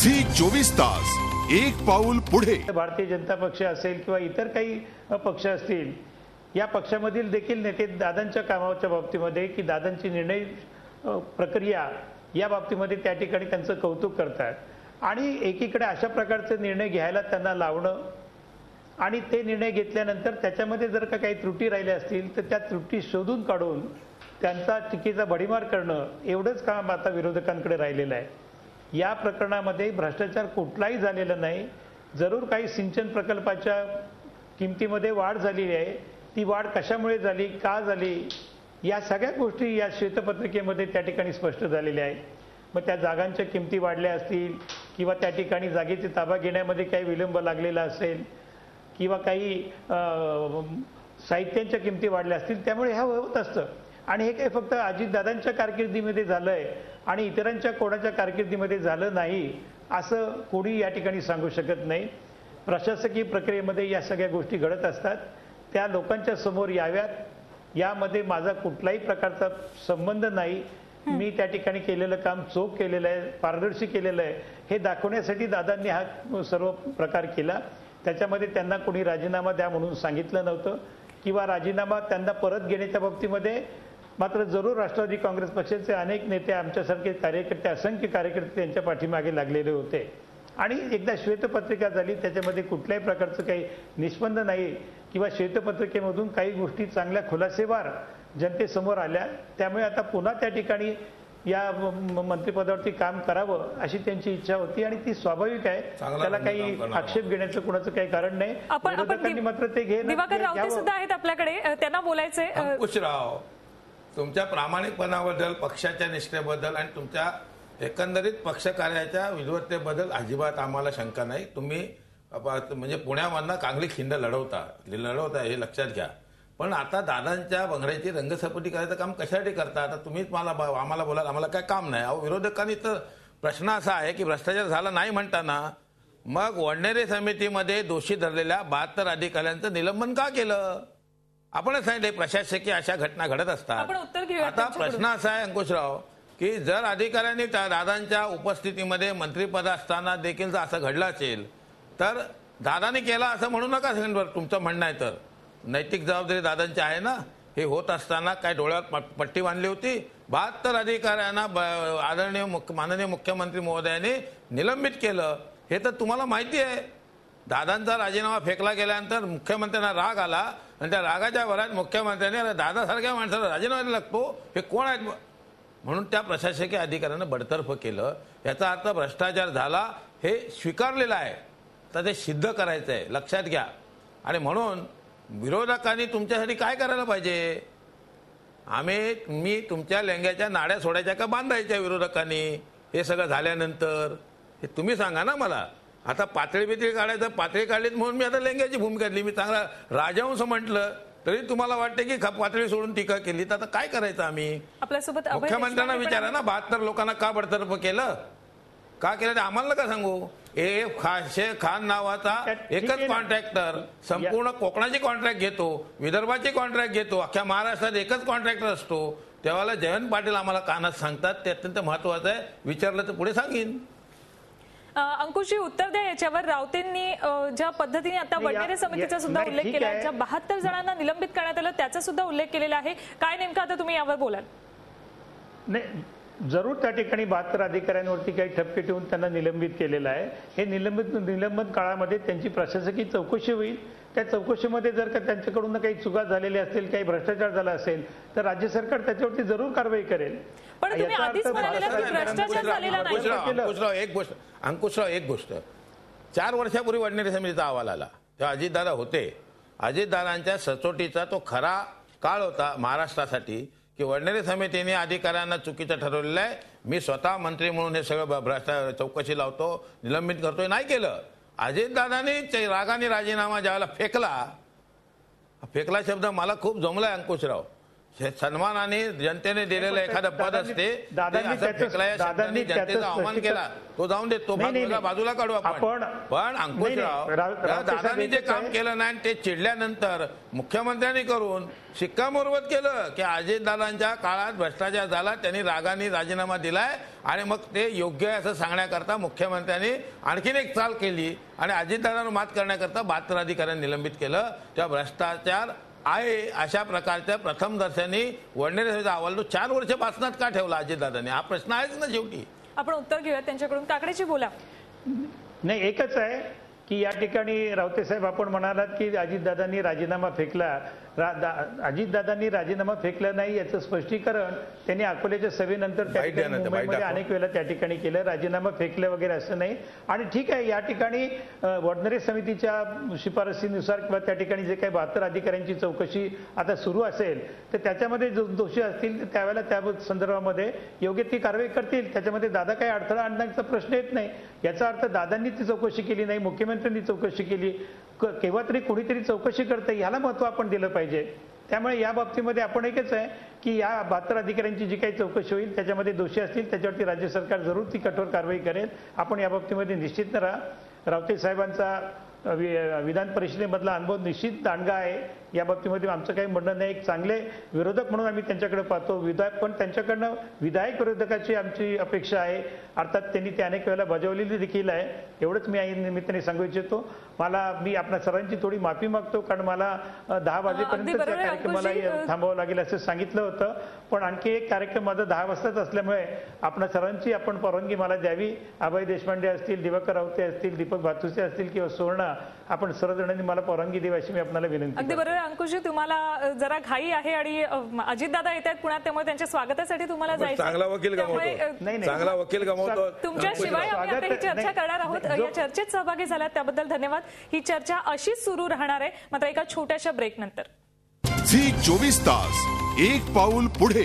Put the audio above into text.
Zee24 तास एक पाऊल पुढे. भारतीय जनता पक्ष असेल किंवा इतर काही पक्ष असतील, या पक्षामधील देखील नेते दादांच्या कामाच्या बाबतीमध्ये की दादांची निर्णय प्रक्रिया या बाबतीमध्ये त्या ठिकाणी त्यांचं कौतुक करतात आणि एकीकडे अशा प्रकारचे निर्णय घ्यायला त्यांना लावणं आणि ते निर्णय घेतल्यानंतर त्याच्यामध्ये जर का काही त्रुटी राहिल्या असतील तर त्या त्रुटी शोधून काढून त्यांचा टीकेचा भडीमार करणं एवढंच काम आता विरोधकांकडे राहिलेलं आहे. या प्रकरणामध्ये भ्रष्टाचार कुठलाही झालेला नाही. जरूर काही सिंचन प्रकल्पाच्या किमतीमध्ये वाढ झालेली आहे. ती वाढ कशामुळे झाली, का झाली, या सगळ्या गोष्टी या श्वेतपत्रिकेमध्ये त्या ठिकाणी स्पष्ट झालेल्या आहेत. मग त्या जागांच्या किमती वाढल्या असतील किंवा त्या ठिकाणी जागेचे ताबा घेण्यामध्ये काही विलंब लागलेला असेल किंवा काही साहित्यांच्या किमती वाढल्या असतील, त्यामुळे ह्या होत असतं. आणि हे काही फक्त अजितदादांच्या कारकिर्दीमध्ये झालंय आणि इतरांच्या कोणाच्या कारकिर्दीमध्ये झालं नाही असं कोणी या ठिकाणी सांगू शकत नाही. प्रशासकीय प्रक्रियेमध्ये या सगळ्या गोष्टी घडत असतात. त्या लोकांच्या समोर याव्यात. यामध्ये माझा कुठलाही प्रकारचा संबंध नाही. मी त्या ठिकाणी केलेलं काम चोख केलेलं आहे, पारदर्शी केलेलं आहे हे दाखवण्यासाठी दादांनी हा सर्व प्रकार केला. त्याच्यामध्ये त्यांना कोणी राजीनामा द्या म्हणून सांगितलं नव्हतं किंवा राजीनामा त्यांना परत घेण्याच्या बाबतीमध्ये मात्र जरूर राष्ट्रवादी काँग्रेस पक्षाचे अनेक नेते, आमच्यासारखे कार्यकर्ते, असंख्य कार्यकर्ते त्यांच्या पाठीमागे लागलेले होते. आणि एकदा श्वेतपत्रिका झाली त्याच्यामध्ये कुठल्याही प्रकारचं काही निष्पंद नाही किंवा श्वेतपत्रिकेमधून काही गोष्टी चांगल्या खुलासेवार जनतेसमोर आल्या. त्यामुळे आता पुन्हा त्या ठिकाणी या मंत्रिपदावरती काम करावं अशी त्यांची इच्छा होती आणि ती स्वाभाविक आहे. त्याला काही आक्षेप घेण्याचं कुणाचं काही कारण नाही. विरोधकांनी मात्र ते दिवाकर रावते सुद्धा आहेत आपल्याकडे, त्यांना बोलायचंय. अंकुशराव, तुमच्या प्रामाणिकपणाबद्दल, पक्षाच्या निष्ठेबद्दल आणि तुमच्या एकंदरीत पक्षकार्याच्या विद्वत्तेबद्दल अजिबात आम्हाला शंका नाही. तुम्ही म्हणजे पुण्यामधनं कांगली खिंड लढवता हे लक्षात घ्या. पण आता दादांच्या बंगड्याची रंगसपाटी करायचं काम कशासाठी करता? आता तुम्हीच आम्हाला बोलाल, आम्हाला काय काम नाही. अहो, विरोधकांनी तर प्रश्न असा आहे की भ्रष्टाचार झाला नाही म्हणताना मग वडनेरे समितीमध्ये दोषी धरलेल्या 72 अधिकाऱ्यांचं निलंबन का केलं? आपणच सांगितले प्रशासकीय अशा घटना घडत असतात. आता प्रश्न असा आहे अंकुशराव की जर अधिकाऱ्यांनी दादांच्या उपस्थितीमध्ये मंत्रिपद असताना देखील जर असं घडलं असेल तर दादाने केला असं म्हणू नका. तुमचं म्हणणं आहे तर नैतिक जबाबदारी दादांची आहे ना. हे होत असताना काय डोळ्यात पट्टी बांधली होती? 72 अधिकाऱ्यांना आदरणीय माननीय मुख्यमंत्री महोदयांनी निलंबित केलं हे तर तुम्हाला माहिती आहे. दादांचा राजीनामा फेकला गेल्यानंतर मुख्यमंत्र्यांना राग आला आणि त्या रागाच्या भरात मुख्यमंत्र्यांनी दादासारख्या माणसाला राजीनामा लागतो हे कोण आहेत म्हणून त्या प्रशासकीय अधिकाऱ्यांना बडतर्फ केलं. याचा अर्थ भ्रष्टाचार झाला हे स्वीकारलेलं आहे. तर ते सिद्ध करायचं आहे, लक्षात घ्या. आणि म्हणून विरोधकांनी तुमच्यासाठी काय करायला पाहिजे? मी तुमच्या लेंग्याच्या नाड्या सोडायच्या का बांधायच्या विरोधकांनी हे सगळं झाल्यानंतर? हे तुम्ही सांगा ना मला. आता पातळी काढायचं, पातळी काढलीत म्हणून मी आता लेंग्याची भूमिका घेतली. मी चांगला राजहंस म्हटलं तरी तुम्हाला वाटते की पातळी सोडून टीका केली. तर आता काय करायचं आम्ही? आपल्यासोबत मुख्यमंत्र्यांना विचारा ना 72 लोकांना का बडतर्फ केलं, का केलं ते आम्हाला का सांगू? शेख खान नावाचा एकच कॉन्ट्रॅक्टर संपूर्ण कोकणाची कॉन्ट्रॅक्ट घेतो, विदर्भाची कॉन्ट्रॅक्ट घेतो, अख्ख्या महाराष्ट्रात एकच कॉन्ट्रॅक्टर असतो. तेव्हा जयंत पाटील आम्हाला कानात सांगतात. ते अत्यंत महत्वाचं आहे. विचारलं तर पुढे सांगेन. अंकुशजी उत्तर द्या याच्यावर. रावतेंनी ज्या पद्धतीने आता वडनेरे समितीचा सुद्धा उल्लेख केला, ज्या 72 जणांना निलंबित करण्यात आलं त्याचा सुद्धा उल्लेख केलेला आहे. काय नेमकं आता तुम्ही यावर बोलाल? नाही, जरूर त्या ठिकाणी 72 अधिकाऱ्यांवरती काही ठपके ठेवून त्यांना निलंबित केलेलं आहे. हे निलंबन काळामध्ये त्यांची प्रशासकीय चौकशी होईल. त्या चौकशीमध्ये जर का त्यांच्याकडून काही चुका झालेल्या असतील, काही भ्रष्टाचार झाला असेल तर राज्य सरकार त्याच्यावरती जरूर कारवाई करेल. पण तुम्ही आधीच म्हणालेला की भ्रष्टाचार झालेला नाही. अंकुशराव, एक गोष्ट 4 वर्षापूर्वी वडनेरे समितीचा अहवाल आला तेव्हा अजितदादा होते. अजितदादांच्या सचोटीचा तो खरा काळ होता महाराष्ट्रासाठी की वडनेरे समितीने अधिकाऱ्यांना चुकीचं ठरवलेलं आहे. मी स्वतः मंत्री म्हणून हे सगळं भ्रष्टाचार चौकशी लावतो, निलंबित करतोय, नाही केलं. अजितदादांनी रागाने राजीनामा ज्यावेळेला फेकला शब्द मला खूप जमलाय अंकुशराव. सन्मानाने जनतेने दिलेलं एखादं पद असते ते दादांनी असं फेकल्या शब्दांनी जनतेचा अवमान केला तो जाऊन दे तो भाग वेगळा बाजूला काढू आपण पण अंकुशराव त्या दादांनी जे काम केलं नाही ते चिडल्यानंतर मुख्यमंत्र्यांनी करून शिक्कामोर्तब केलं की अजितदादांच्या काळात भ्रष्टाचार झाला त्यांनी रागाने राजीनामा दिलाय आणि मग ते योग्य आहे असं सांगण्याकरता मुख्यमंत्र्यांनी आणखीन एक चाल केली आणि अजितदादांवर मात करण्याकरता 72 अधिकाऱ्यांनी निलंबित केलं. त्या भ्रष्टाचार आहे अशा प्रकारच्या प्रथम दर्शनी वडनेरेचा अहवाल तो 4 वर्ष पासनात का ठेवला अजितदादांनी हा प्रश्न आहेच ना शेवटी. आपण उत्तर घेऊया त्यांच्याकडून. काकडेची बोला. नाही एकच आहे की या ठिकाणी रावते साहेब आपण म्हणालात की अजितदादांनी राजीनामा फेकला. अजितदादांनी राजीनामा फेकला नाही याचं स्पष्टीकरण त्यांनी अकोल्याच्या सभेनंतर त्या ठिकाणी मुंबईमध्ये अनेक वेळा त्या ठिकाणी केलं. राजीनामा फेकलं वगैरे असं नाही. आणि ठीक आहे या ठिकाणी वडनेरे समितीच्या शिफारसीनुसार किंवा त्या ठिकाणी जे काही 72 अधिकाऱ्यांची चौकशी आता सुरू असेल तर त्याच्यामध्ये जो दोषी असतील त्यावेळेला त्या संदर्भामध्ये योग्य ती कारवाई करतील. त्याच्यामध्ये दादा काही अडथळा आणण्याचा प्रश्न येत नाही. याचा अर्थ दादांनी ती चौकशी केली नाही मुख्यमंत्र्यांनी चौकशी केली. केव्हा तरी कोणीतरी चौकशी करते ह्याला महत्त्व आपण दिलं पाहिजे. त्यामुळे या बाबतीमध्ये आपण एकच आहे की या 72 अधिकाऱ्यांची जी काही चौकशी होईल त्याच्यामध्ये दोषी असतील त्याच्यावरती राज्य सरकार जरूर ती कठोर कारवाई करेल. आपण या बाबतीमध्ये निश्चित राहा. रावते साहेबांचा विधान परिषदेमधला अनुभव निश्चित दांडगा आहे. या बाबतीमध्ये आमचं काही म्हणणं नाही. एक चांगले विरोधक म्हणून आम्ही त्यांच्याकडे पाहतो. पण त्यांच्याकडनं विधायक विरोधकाची आमची अपेक्षा आहे. अर्थात त्यांनी ते अनेक वेळेला बजावलेली देखील आहे. एवढंच मी या निमित्ताने सांगू इच्छितो. मी आपल्या सर्वांची थोडी माफी मागतो कारण मला 10 वाजेपर्यंत त्या कार्यक्रमाला थांबावं लागेल असं सांगितलं होतं. पण आणखी एक कार्यक्रम माझा 10 वाजताच असल्यामुळे आपल्या सर्वांची आपण परवानगी मला द्यावी. अभय देशपांडे असतील दिवाकर रावते असतील दीपक भातुसे असतील किंवा सुवर्णा आपण सर्वजणांनी मला परवानगी द्यावी अशी मी आपल्याला विनंती. अगदी बरोबर अंकुशजी तुम्हाला जरा घाई आहे आणि अजितदादा येत आहेत पुण्यात त्यामुळे त्यांच्या स्वागतासाठी तुम्हाला जायचं. चांगला वकील गमावतो चांगला वकील गमावतो. तुमच्याशिवाय आम्ही आता ही चर्चा करणार आहोत. या चर्चेत सहभागी झाल्यात त्याबद्दल धन्यवाद. ही चर्चा अशीच सुरू राहणार आहे मात्र एका छोट्याशा ब्रेक नंतर. झी 24 तास एक पाऊल पुढे.